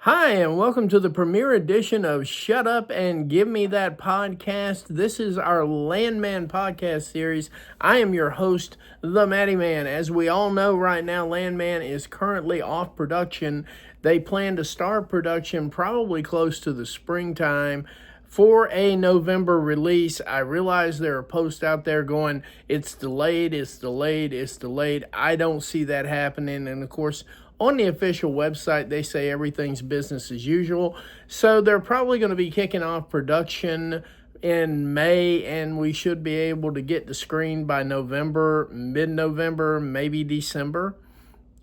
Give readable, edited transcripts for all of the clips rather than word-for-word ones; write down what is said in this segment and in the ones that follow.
Hi, and welcome to the premiere edition of Shut Up and Give Me That podcast. This is our Landman podcast series. I am your host, the Matty Man. As we all know right now, Landman is currently off production. They plan to start production probably close to the springtime for a November release. I realize there are posts out there going, it's delayed, it's delayed, it's delayed. I don't see that happening. And of course, on the official website, they say everything's business as usual. So they're probably going to be kicking off production in May, and we should be able to get the screen by November, mid-November, maybe December,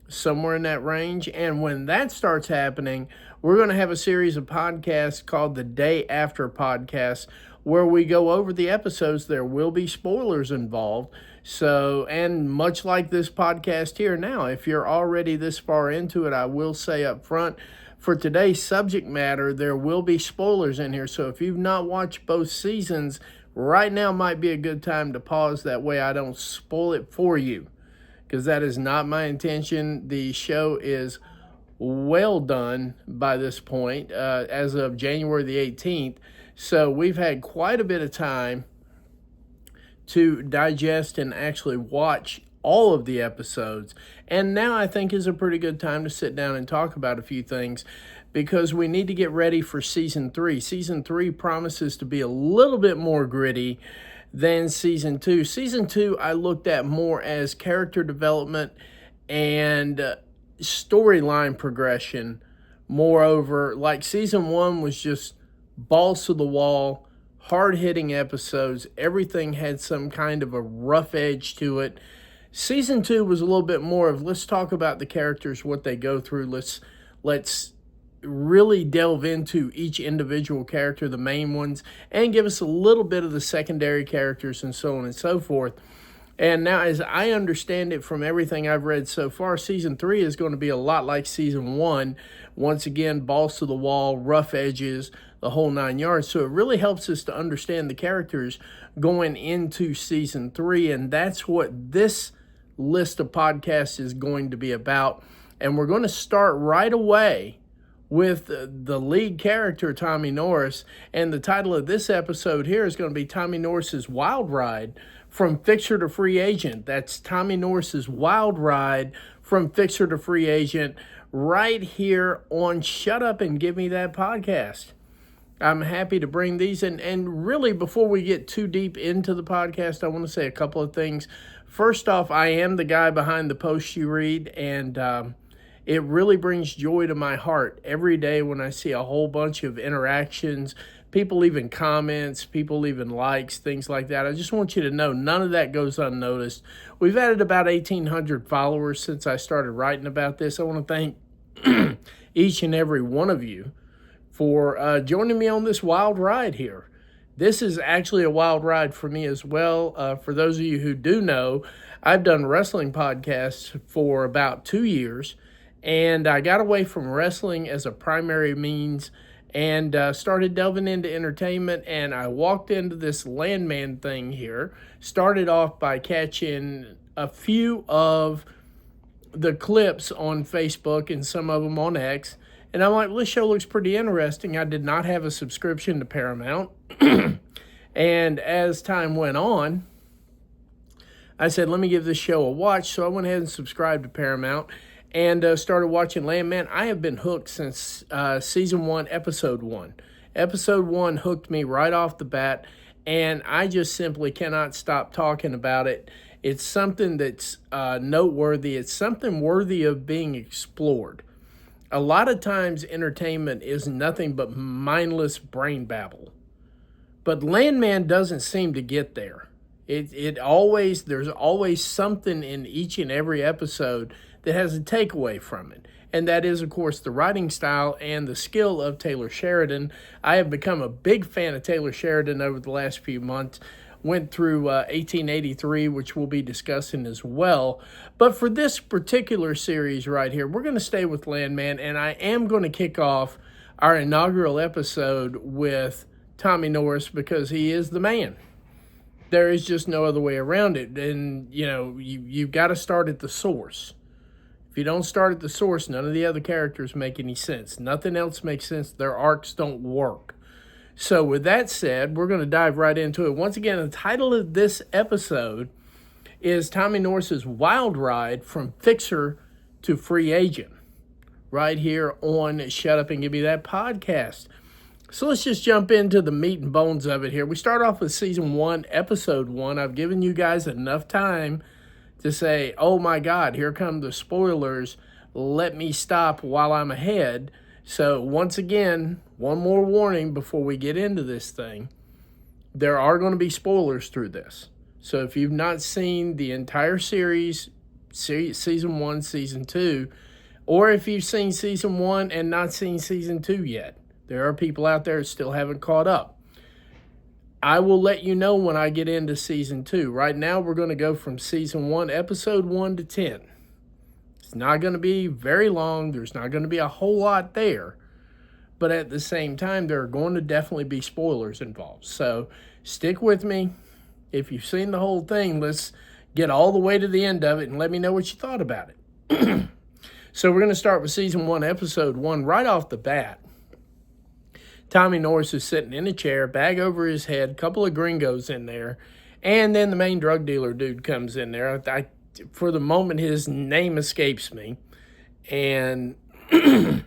somewhere in that range. And when that starts happening, we're going to have a series of podcasts called the Day After Podcast, where we go over the episodes. There will be spoilers involved. So, and much like this podcast here now, if you're already this far into it, I will say up front, for today's subject matter, there will be spoilers in here. So if you've not watched both seasons, right now might be a good time to pause. That way I don't spoil it for you, because that is not my intention. The show is well done by this point, as of January the 18th. So we've had quite a bit of time to digest and actually watch all of the episodes. And now I think is a pretty good time to sit down and talk about a few things, because we need to get ready for season 3. Season 3 promises to be a little bit more gritty than season 2. Season 2 I looked at more as character development and storyline progression. Moreover, like season 1 was just balls to the wall, hard-hitting episodes. Everything had some kind of a rough edge to it. Season 2 was a little bit more of, let's talk about the characters, what they go through. Let's really delve into each individual character, the main ones, and give us a little bit of the secondary characters and so on and so forth. And now, as I understand it from everything I've read so far, season 3 is going to be a lot like season 1. Once again, balls to the wall, rough edges, the whole 9 yards. So it really helps us to understand the characters going into season 3. And that's what this list of podcasts is going to be about. And we're going to start right away with the lead character, Tommy Norris. And the title of this episode here is going to be Tommy Norris's Wild Ride from Fixer to Free Agent. That's Tommy Norris's Wild Ride from Fixer to Free Agent right here on Shut Up and Give Me That podcast. I'm happy to bring these. And really, before we get too deep into the podcast, I want to say a couple of things. First off, I am the guy behind the posts you read, and it really brings joy to my heart every day when I see a whole bunch of interactions, people leaving comments, people leaving likes, things like that. I just want you to know none of that goes unnoticed. We've added about 1,800 followers since I started writing about this. I want to thank each and every one of you for joining me on this wild ride here. This is actually a wild ride for me as well. For those of you who do know, I've done wrestling podcasts for about 2 years, and I got away from wrestling as a primary means and started delving into entertainment, and I walked into this Landman thing here. Started off by catching a few of the clips on Facebook and some of them on X, and I'm like, well, this show looks pretty interesting. I did not have a subscription to Paramount. And as time went on, I said, let me give this show a watch. So I went ahead and subscribed to Paramount and started watching Landman. I have been hooked since season 1, episode 1. Episode 1 hooked me right off the bat, and I just simply cannot stop talking about it. It's something that's noteworthy. It's something worthy of being explored. A lot of times entertainment is nothing but mindless brain babble. But Landman doesn't seem to get there. There's always something in each and every episode that has a takeaway from it. And that is, of course, the writing style and the skill of Taylor Sheridan. I have become a big fan of Taylor Sheridan over the last few months. Went through 1883, which we'll be discussing as well. But for this particular series right here, we're going to stay with Landman, and I am going to kick off our inaugural episode with Tommy Norris because he is the man. There is just no other way around it. And, you've got to start at the source. If you don't start at the source, none of the other characters make any sense. Nothing else makes sense. Their arcs don't work. So with that said, we're going to dive right into it. Once again, the title of this episode is Tommy Norris's Wild Ride from Fixer to Free Agent, right here on Shut Up and Give Me That podcast. So let's just jump into the meat and bones of it here. We start off with Season 1, Episode 1. I've given you guys enough time to say, oh my God, here come the spoilers. Let me stop while I'm ahead. So once again, one more warning before we get into this thing. There are going to be spoilers through this. So if you've not seen the entire series, Season 1, Season 2, or if you've seen Season 1 and not seen Season 2 yet, there are people out there that still haven't caught up. I will let you know when I get into Season 2. Right now, we're going to go from Season 1, Episode 1 to 10. It's not going to be very long. There's not going to be a whole lot there. But at the same time, there are going to definitely be spoilers involved. So stick with me. If you've seen the whole thing, let's get all the way to the end of it and let me know what you thought about it. So we're going to start with Season 1, Episode 1. Right off the bat, Tommy Norris is sitting in a chair, bag over his head, a couple of gringos in there, and then the main drug dealer dude comes in there. For the moment, his name escapes me. And but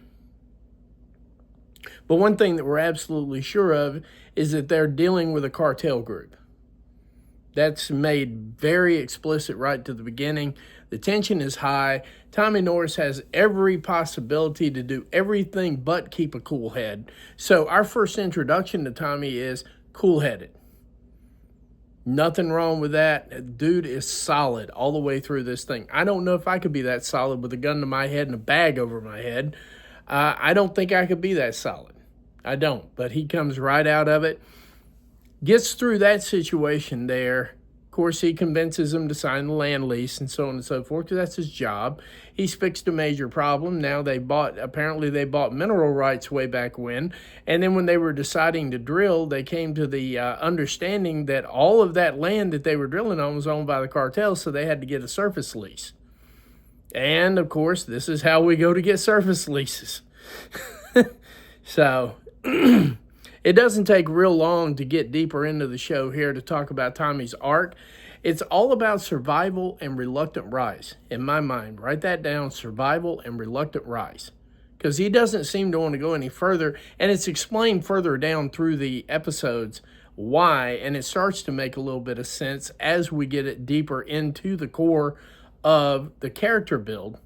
one thing that we're absolutely sure of is that they're dealing with a cartel group. That's made very explicit right to the beginning. The tension is high. Tommy Norris has every possibility to do everything but keep a cool head. So our first introduction to Tommy is cool-headed. Nothing wrong with that. Dude is solid all the way through this thing. I don't know if I could be that solid with a gun to my head and a bag over my head. I don't think I could be that solid. I don't. But he comes right out of it. Gets through that situation there. Of course, he convinces him to sign the land lease and so on and so forth, because that's his job. He's fixed a major problem. Now apparently they bought mineral rights way back when. And then when they were deciding to drill, they came to the understanding that all of that land that they were drilling on was owned by the cartel, so they had to get a surface lease. And, of course, this is how we go to get surface leases. So it doesn't take real long to get deeper into the show here to talk about Tommy's arc. It's all about survival and reluctant rise, in my mind. Write that down, survival and reluctant rise. Because he doesn't seem to want to go any further, and it's explained further down through the episodes why, and it starts to make a little bit of sense as we get it deeper into the core of the character build.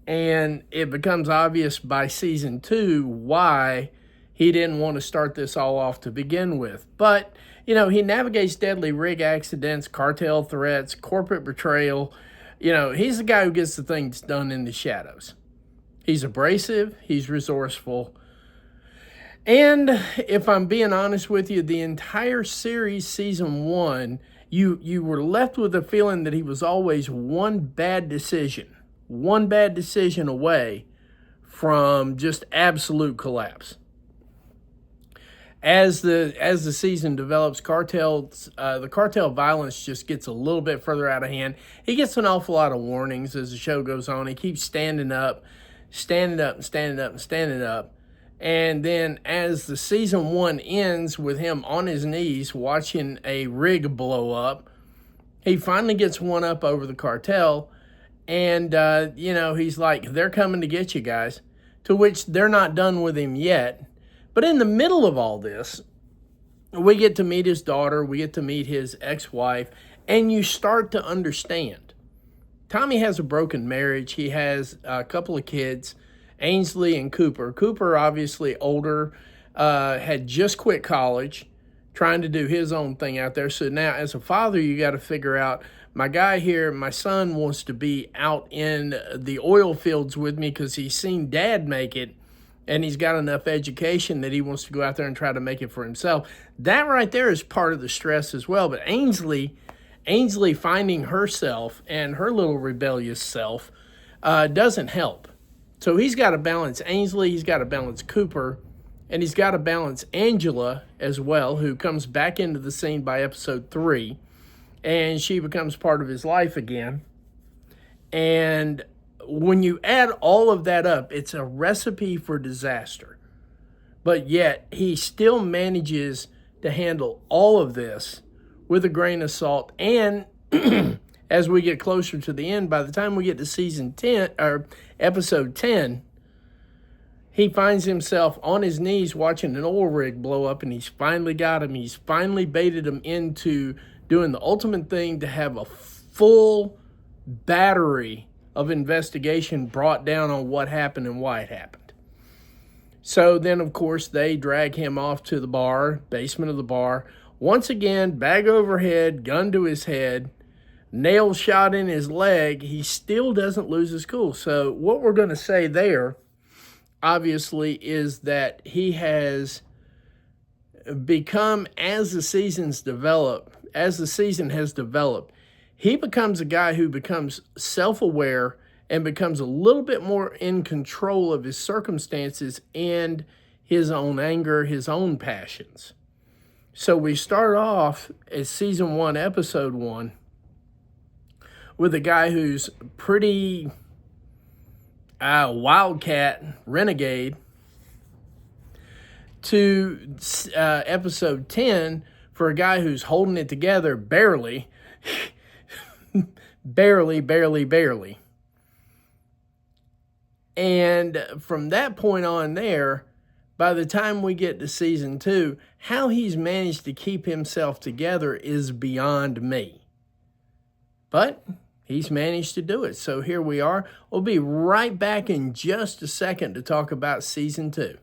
And it becomes obvious by Season 2 why he didn't want to start this all off to begin with. But, he navigates deadly rig accidents, cartel threats, corporate betrayal. He's the guy who gets the things done in the shadows. He's abrasive. He's resourceful. And if I'm being honest with you, the entire series, Season 1, you were left with the feeling that he was always one bad decision away from just absolute collapse. As the season develops, the cartel violence just gets a little bit further out of hand. He gets an awful lot of warnings as the show goes on. He keeps standing up. And then as the Season 1 ends with him on his knees watching a rig blow up, he finally gets one up over the cartel. And, he's like, they're coming to get you guys. To which they're not done with him yet. But in the middle of all this, we get to meet his daughter, we get to meet his ex-wife, and you start to understand. Tommy has a broken marriage. He has a couple of kids, Ainsley and Cooper. Cooper, obviously older, had just quit college, trying to do his own thing out there. So now, as a father, you got to figure out, my guy here, my son wants to be out in the oil fields with me because he's seen Dad make it. And he's got enough education that he wants to go out there and try to make it for himself. That right there is part of the stress as well. But Ainsley finding herself and her little rebellious self doesn't help. So he's got to balance Ainsley, he's got to balance Cooper, and he's got to balance Angela as well, who comes back into the scene by episode 3. And she becomes part of his life again. And when you add all of that up, it's a recipe for disaster. But yet, he still manages to handle all of this with a grain of salt. And as we get closer to the end, by the time we get to season 10 or episode 10, he finds himself on his knees watching an oil rig blow up, and he's finally got him. He's finally baited him into doing the ultimate thing to have a full battery of investigation brought down on what happened and why it happened. So then, of course, they drag him off to the bar, basement of the bar. Once again, bag over head, gun to his head, nail shot in his leg. He still doesn't lose his cool. So what we're going to say there, obviously, is that he has become, as the season has developed, he becomes a guy who becomes self-aware and becomes a little bit more in control of his circumstances and his own anger, his own passions. So we start off as season 1, episode 1, with a guy who's pretty wildcat, renegade, to episode 10 for a guy who's holding it together barely, barely. And from that point on there, by the time we get to season 2, how he's managed to keep himself together is beyond me. But he's managed to do it. So here we are. We'll be right back in just a second to talk about season 2.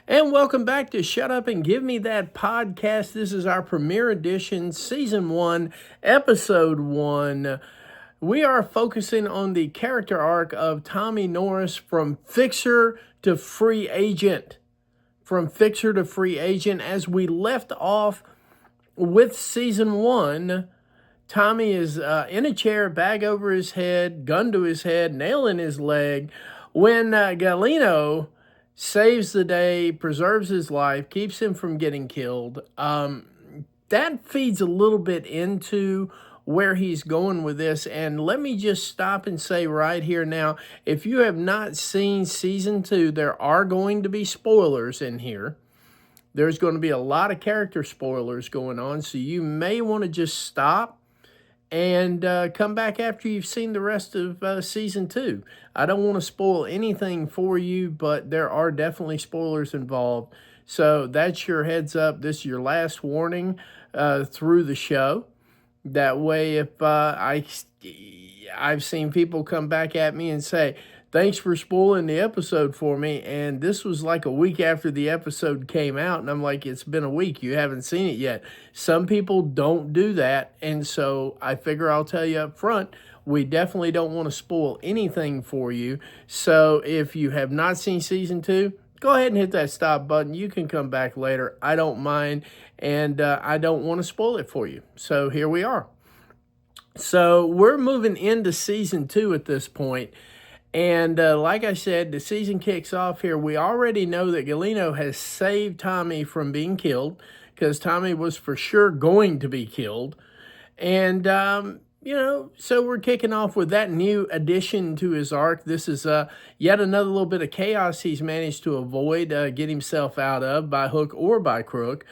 And welcome back to Shut Up and Give Me That podcast. This is our premiere edition, season 1, episode 1. We are focusing on the character arc of Tommy Norris from Fixer to Free Agent. From Fixer to Free Agent. As we left off with season 1, Tommy is in a chair, bag over his head, gun to his head, nail in his leg, when Galeno saves the day, preserves his life, keeps him from getting killed. That feeds a little bit into where he's going with this. And let me just stop and say right here now, if you have not seen season 2, there are going to be spoilers in here. There's going to be a lot of character spoilers going on, so you may want to just stop and come back after you've seen the rest of season 2. I don't want to spoil anything for you, but there are definitely spoilers involved. So that's your heads up. This is your last warning through the show. That way, if I've seen people come back at me and say, thanks for spoiling the episode for me, and this was like a week after the episode came out, and I'm like, it's been a week, you haven't seen it yet. Some people don't do that, and so I figure I'll tell you up front, we definitely don't want to spoil anything for you. So if you have not seen season 2, go ahead and hit that stop button. You can come back later. I don't mind, and I don't want to spoil it for you. So here we are. So we're moving into season 2 at this point. And like I said, the season kicks off here. We already know that Galeno has saved Tommy from being killed, because Tommy was for sure going to be killed. And, so we're kicking off with that new addition to his arc. This is yet another little bit of chaos he's managed to avoid, get himself out of by hook or by crook.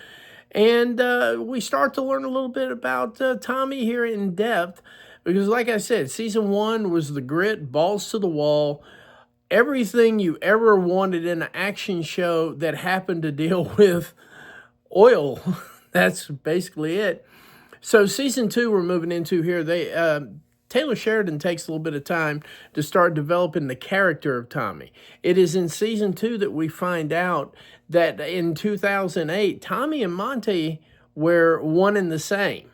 And we start to learn a little bit about Tommy here in depth. Because like I said, season 1 was the grit, balls to the wall, everything you ever wanted in an action show that happened to deal with oil. That's basically it. So season 2 we're moving into here. Taylor Sheridan takes a little bit of time to start developing the character of Tommy. It is in season 2 that we find out that in 2008, Tommy and Monty were one and the same.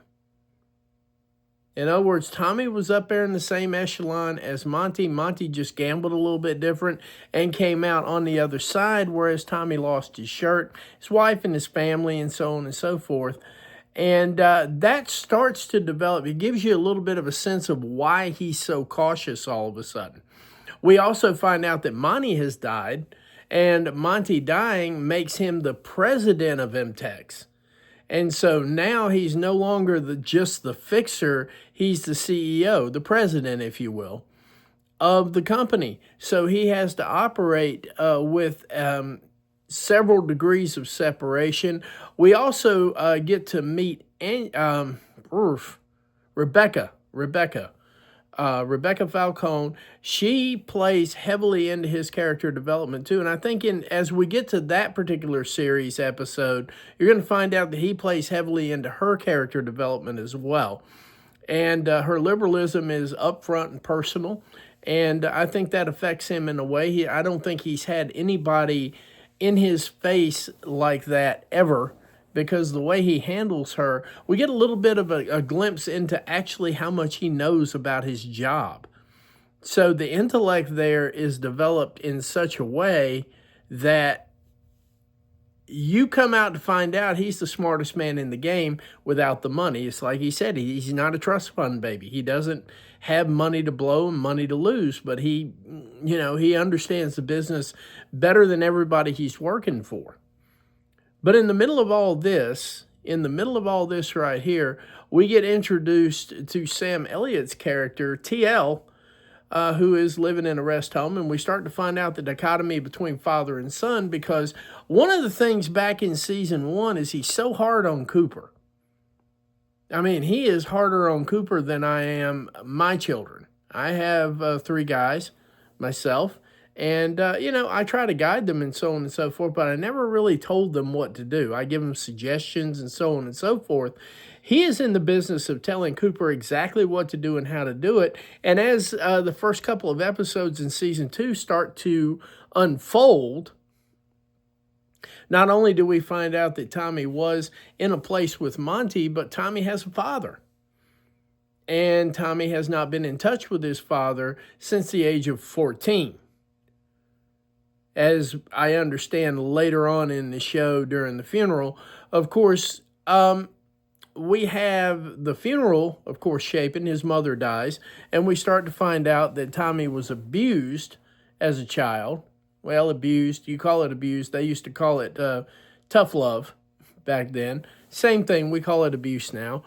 In other words, Tommy was up there in the same echelon as Monty. Monty just gambled a little bit different and came out on the other side, whereas Tommy lost his shirt, his wife and his family, and so on and so forth. And that starts to develop. It gives you a little bit of a sense of why he's so cautious all of a sudden. We also find out that Monty has died, And Monty dying makes him the president of MTEX. And so now he's no longer just the fixer, he's the CEO, the president, if you will, of the company. So he has to operate with several degrees of separation. We also get to meet Rebecca. Rebecca Falcone. She plays heavily into his character development too, and I think as we get to that particular series episode, you're going to find out that he plays heavily into her character development as well. And her liberalism is upfront and personal, and I think that affects him in a way. I don't think he's had anybody in his face like that ever, because the way he handles her, we get a little bit of a glimpse into actually how much he knows about his job. So the intellect there is developed in such a way that you come out to find out he's the smartest man in the game without the money. It's like he said, he's not a trust fund baby. He doesn't have money to blow and money to lose, but he understands the business better than everybody he's working for. But in the middle of all this right here, we get introduced to Sam Elliott's character, TL, who is living in a rest home, and we start to find out the dichotomy between father and son, because one of the things back in season 1 is he's so hard on Cooper. I mean, he is harder on Cooper than I am my children. I have 3 guys myself. And, I try to guide them and so on and so forth, but I never really told them what to do. I give them suggestions and so on and so forth. He is in the business of telling Cooper exactly what to do and how to do it. And as the first couple of episodes in season 2 start to unfold, not only do we find out that Tommy was in a place with Monty, but Tommy has a father. And Tommy has not been in touch with his father since the age of 14. As I understand later on in the show during the funeral, of course, we have the funeral, of course, shaping. His mother dies, and we start to find out that Tommy was abused as a child. Well, abused, you call it abused. They used to call it tough love back then. Same thing, we call it abuse now.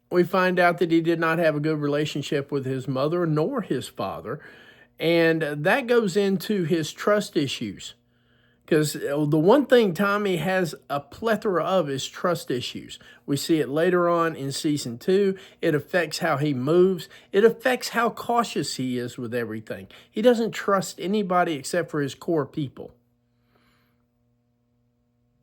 We find out that he did not have a good relationship with his mother nor his father. And that goes into his trust issues, because the one thing Tommy has a plethora of is trust issues. We see it later on in season 2. It affects how he moves. It affects how cautious he is with everything. He doesn't trust anybody except for his core people.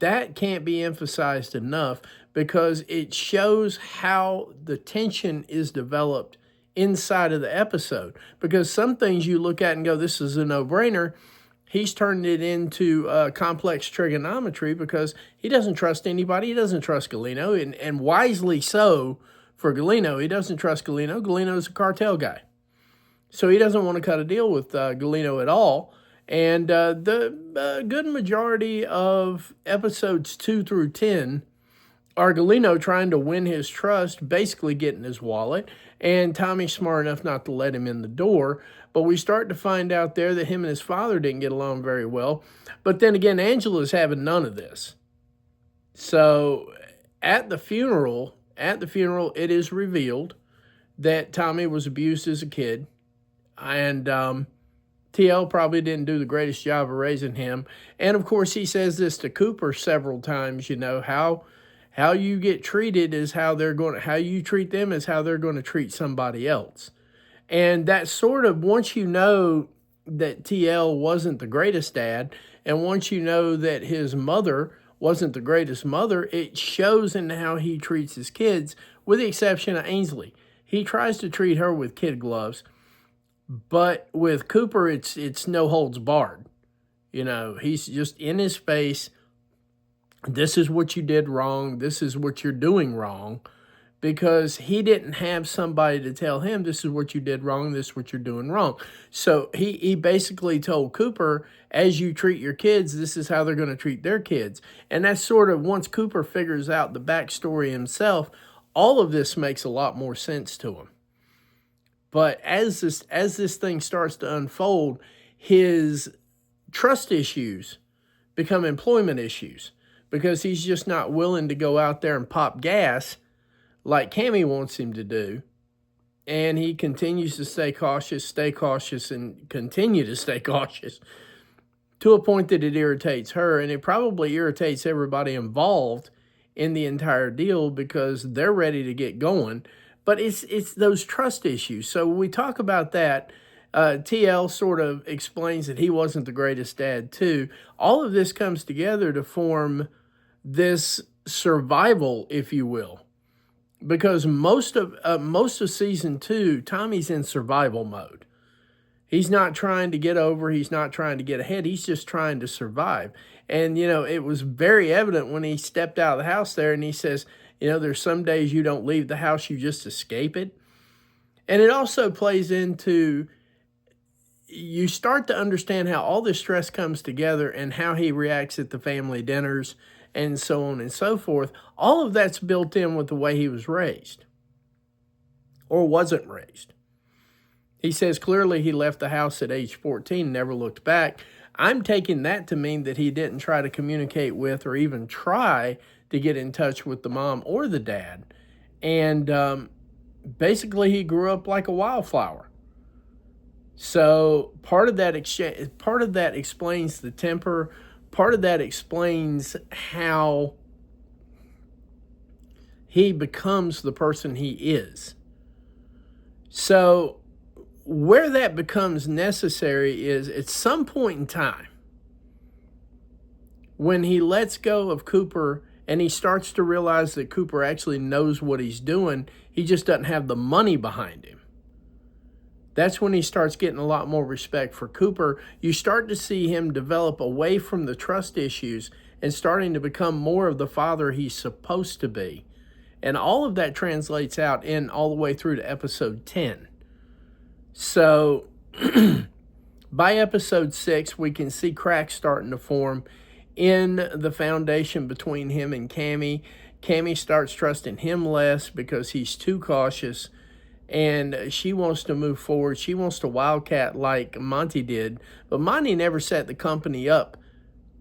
That can't be emphasized enough, because it shows how the tension is developed inside of the episode. Because some things you look at and go, this is a no-brainer. He's turned it into complex trigonometry because he doesn't trust anybody. He doesn't trust Galeno, and wisely so for Galeno. He doesn't trust Galeno. Galeno's a cartel guy. So he doesn't want to cut a deal with Galeno at all. And the good majority of episodes 2 through 10 are Galeno trying to win his trust, basically getting his wallet, and Tommy's smart enough not to let him in the door. But we start to find out there that him and his father didn't get along very well. But then again, Angela's having none of this. So at the funeral, it is revealed that Tommy was abused as a kid, and TL probably didn't do the greatest job of raising him. And of course, he says this to Cooper several times, how you get treated is how you treat them is how they're going to treat somebody else. And that sort of, once you know that TL wasn't the greatest dad, and once you know that his mother wasn't the greatest mother, it shows in how he treats his kids, with the exception of Ainsley. He tries to treat her with kid gloves, but with Cooper, it's no holds barred. He's just in his face. This is what you did wrong. This is what you're doing wrong, because he didn't have somebody to tell him this is what you did wrong. This is what you're doing wrong. So he basically told Cooper, as you treat your kids, this is how they're going to treat their kids. And that's sort of, once Cooper figures out the backstory himself, all of this makes a lot more sense to him. But as this thing starts to unfold, his trust issues become employment issues because he's just not willing to go out there and pop gas like Cammie wants him to do. And he continues to stay cautious, and continue to stay cautious to a point that it irritates her. And it probably irritates everybody involved in the entire deal because they're ready to get going. But it's those trust issues. So when we talk about that, TL sort of explains that he wasn't the greatest dad too. All of this comes together to form this survival, if you will. Because most of season 2, Tommy's in survival mode. He's not trying to get over. He's not trying to get ahead. He's just trying to survive. And, it was very evident when he stepped out of the house there and he says, there's some days you don't leave the house, you just escape it. And it also plays into, you start to understand how all this stress comes together and how he reacts at the family dinners and so on and so forth. All of that's built in with the way he was raised or wasn't raised. He says clearly he left the house at age 14, never looked back. I'm taking that to mean that he didn't try to communicate with or even try to get in touch with the mom or the dad. And basically he grew up like a wildflower. So part of that explains the temper. Part of that explains how he becomes the person he is. So where that becomes necessary is at some point in time when he lets go of Cooper and he starts to realize that Cooper actually knows what he's doing. He just doesn't have the money behind him. That's when he starts getting a lot more respect for Cooper. You start to see him develop away from the trust issues and starting to become more of the father he's supposed to be. And all of that translates out in all the way through to episode 10. So by episode 6, we can see cracks starting to form in the foundation between him and Cammie. Cammie starts trusting him less because he's too cautious. And she wants to move forward. She wants to wildcat like Monty did. But Monty never set the company up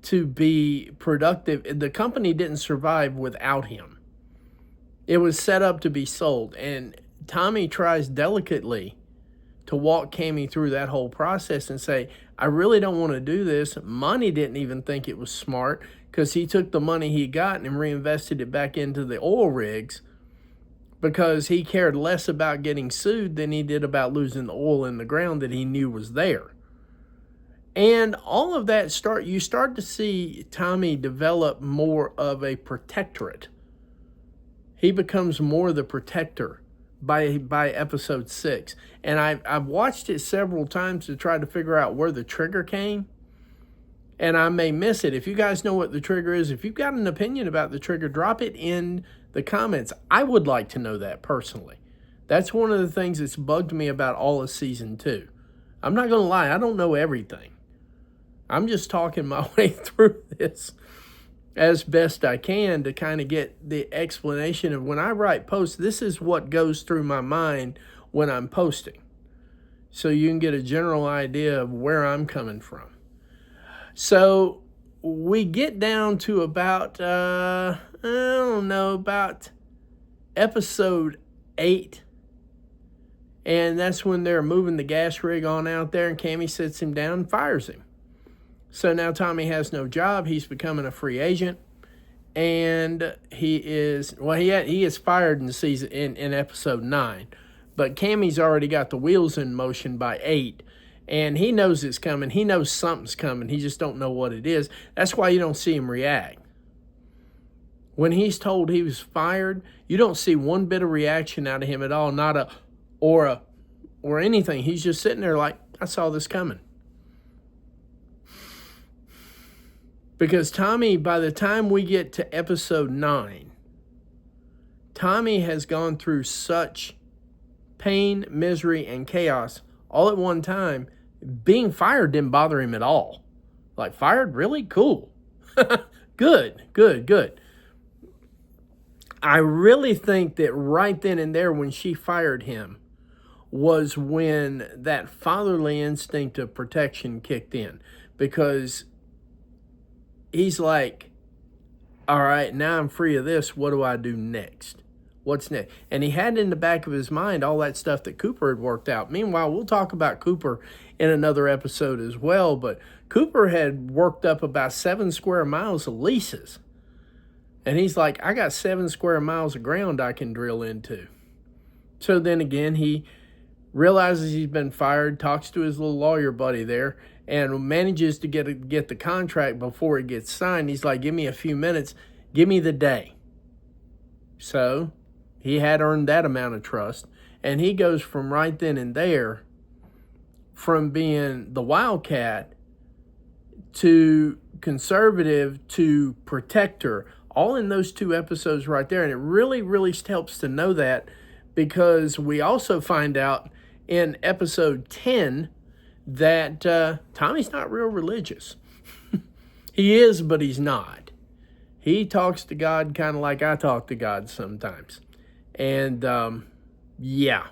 to be productive. The company didn't survive without him. It was set up to be sold. And Tommy tries delicately to walk Cammie through that whole process and say, I really don't want to do this. Monty didn't even think it was smart because he took the money he got and reinvested it back into the oil rigs, because he cared less about getting sued than he did about losing the oil in the ground that he knew was there. And all of that you start to see Tommy develop more of a protectorate. He becomes more the protector by episode 6. And I've watched it several times to try to figure out where the trigger came. And I may miss it. If you guys know what the trigger is, if you've got an opinion about the trigger, drop it in the comments. I would like to know that personally. That's one of the things that's bugged me about all of season 2. I'm not going to lie, I don't know everything. I'm just talking my way through this as best I can to kind of get the explanation of when I write posts, this is what goes through my mind when I'm posting. So you can get a general idea of where I'm coming from. So we get down to about, about episode 8. And that's when they're moving the gas rig on out there, and Cammie sits him down and fires him. So now Tommy has no job. He's becoming a free agent. And he is fired in episode 9. But Cammie's already got the wheels in motion by 8. And he knows it's coming. He knows something's coming. He just don't know what it is. That's why you don't see him react. When he's told he was fired, you don't see one bit of reaction out of him at all. Not a or anything. He's just sitting there like, I saw this coming. Because Tommy, by the time we get to episode 9, Tommy has gone through such pain, misery, and chaos all at one time. Being fired didn't bother him at all. Like, fired? Really? Cool. Good. I really think that right then and there when she fired him was when that fatherly instinct of protection kicked in. because he's like, all right, now I'm free of this. What do I do next? What's next? And he had in the back of his mind all that stuff that Cooper had worked out. Meanwhile, we'll talk about Cooper in another episode as well, but Cooper had worked up about 7 square miles of leases. And he's like, I got 7 square miles of ground I can drill into. So then again, he realizes he's been fired, talks to his little lawyer buddy there, and manages to get the contract before it gets signed. He's like, give me a few minutes, give me the day. So he had earned that amount of trust, and he goes from right then and there, from being the wildcat to conservative to protector, all in those 2 episodes right there. And it really, really helps to know that, because we also find out in episode 10 that Tommy's not real religious. He is, but he's not. He talks to God kind of like I talk to God sometimes. And yeah.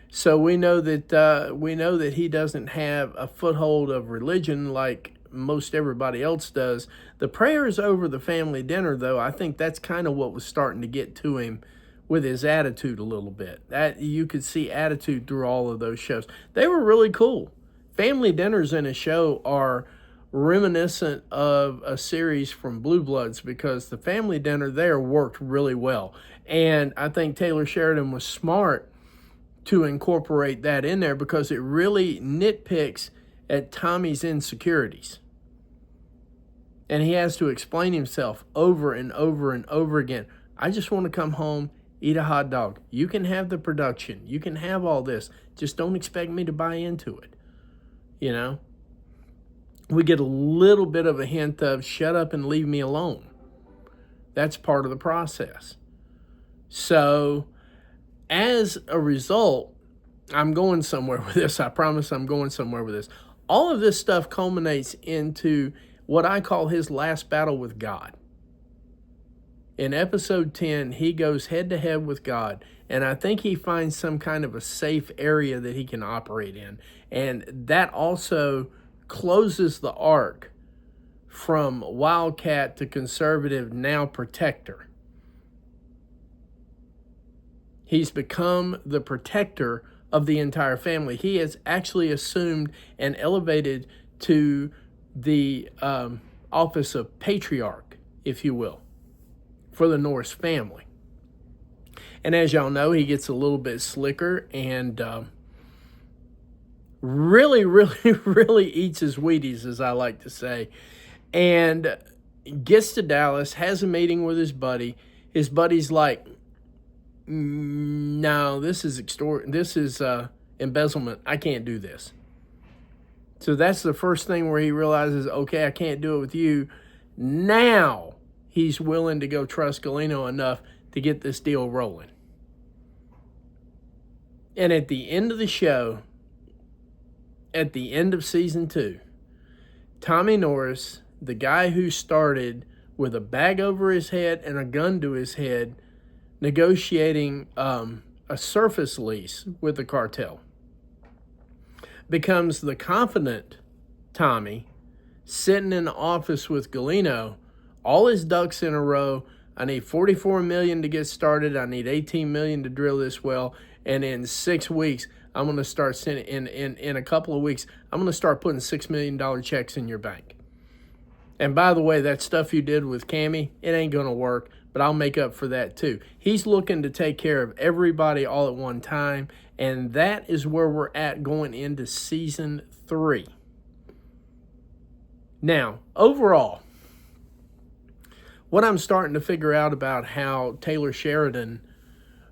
So we know that he doesn't have a foothold of religion like most everybody else does. The prayers over the family dinner, though, I think that's kind of what was starting to get to him with his attitude a little bit. That you could see attitude through all of those shows. They were really cool. Family dinners in a show are reminiscent of a series from Blue Bloods, because the family dinner there worked really well. And I think Taylor Sheridan was smart to incorporate that in there, because it really nitpicks at Tommy's insecurities. And he has to explain himself over and over and over again. I just want to come home, eat a hot dog. You can have the production. You can have all this. Just don't expect me to buy into it. You know? We get a little bit of a hint of shut up and leave me alone. That's part of the process. So, as a result, I'm going somewhere with this. I promise I'm going somewhere with this. All of this stuff culminates into what I call his last battle with God. In episode 10, he goes head-to-head with God, and I think he finds some kind of a safe area that he can operate in. And that also closes the arc from wildcat to conservative, now protector. He's become the protector of the entire family. He has actually assumed and elevated to the office of patriarch, if you will, for the Norris family. And as y'all know, he gets a little bit slicker and really, really, really eats his Wheaties, as I like to say, and gets to Dallas, has a meeting with his buddy. His buddy's like, no, this is embezzlement. I can't do this. So that's the first thing where he realizes, okay, I can't do it with you. Now he's willing to go trust Galeno enough to get this deal rolling. And at the end of the show, at the end of season 2, Tommy Norris, the guy who started with a bag over his head and a gun to his head, negotiating a surface lease with the cartel, becomes the confident Tommy, sitting in the office with Galeno, all his ducks in a row. I need $44 million to get started. I need $18 million to drill this well. And in 6 weeks, I'm going to start sending, in a couple of weeks, I'm going to start putting $6 million checks in your bank. And by the way, that stuff you did with Cammy, it ain't going to work, but I'll make up for that too. He's looking to take care of everybody all at one time, and that is where we're at going into season 3. Now, overall, what I'm starting to figure out about how Taylor Sheridan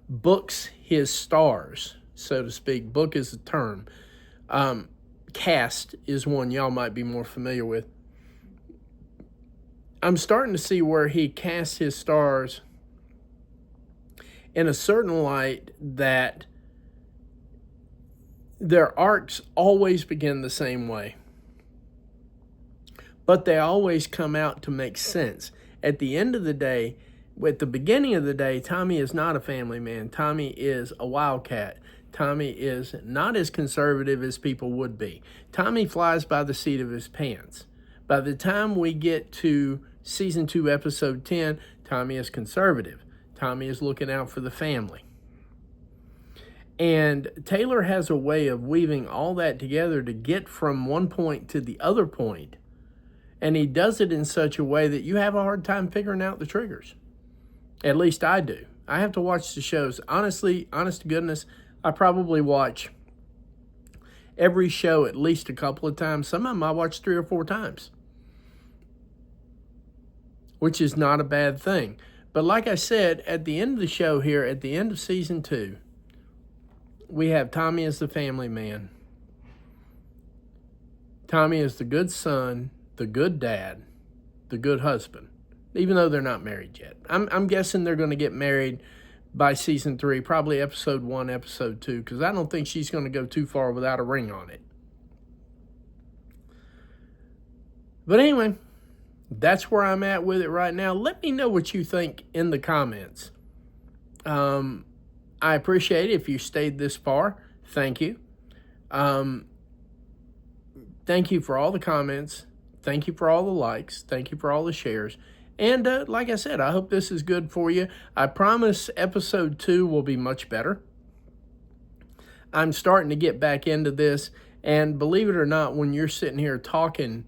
books his stars, so to speak, book is a term, cast is one y'all might be more familiar with. I'm starting to see where he casts his stars in a certain light that their arcs always begin the same way, but they always come out to make sense. At the end of the day, at the beginning of the day, Tommy is not a family man. Tommy is a wildcat. Tommy is not as conservative as people would be. Tommy flies by the seat of his pants. By the time we get to Season 2, Episode 10, Tommy is conservative. Tommy is looking out for the family. And Taylor has a way of weaving all that together to get from one point to the other point. And he does it in such a way that you have a hard time figuring out the triggers. At least I do. I have to watch the shows. Honestly, honest to goodness, I probably watch every show at least a couple of times. Some of them I watch 3 or 4 times, which is not a bad thing. But like I said, at the end of the show here, at the end of Season 2, we have Tommy as the family man. Tommy is the good son, the good dad, the good husband, even though they're not married yet. I'm guessing they're going to get married by Season 3, probably Episode 1, Episode 2, because I don't think she's going to go too far without a ring on it. But anyway, that's where I'm at with it right now. Let me know what you think in the comments. I appreciate it if you stayed this far. Thank you. Thank you for all the comments. Thank you for all the likes. Thank you for all the shares. And like I said, I hope this is good for you. I promise Episode 2 will be much better. I'm starting to get back into this. And believe it or not, when you're sitting here talking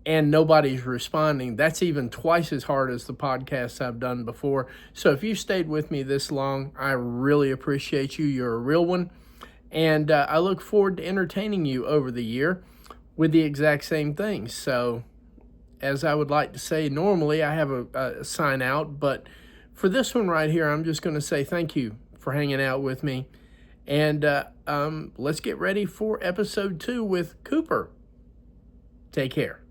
and nobody's responding, that's even twice as hard as the podcasts I've done before. So if you stayed with me this long, I really appreciate you. You're a real one. And I look forward to entertaining you over the year with the exact same things. So as I would like to say, normally I have a sign out, but for this one right here, I'm just going to say thank you for hanging out with me. And let's get ready for Episode 2 with Cooper. Take care.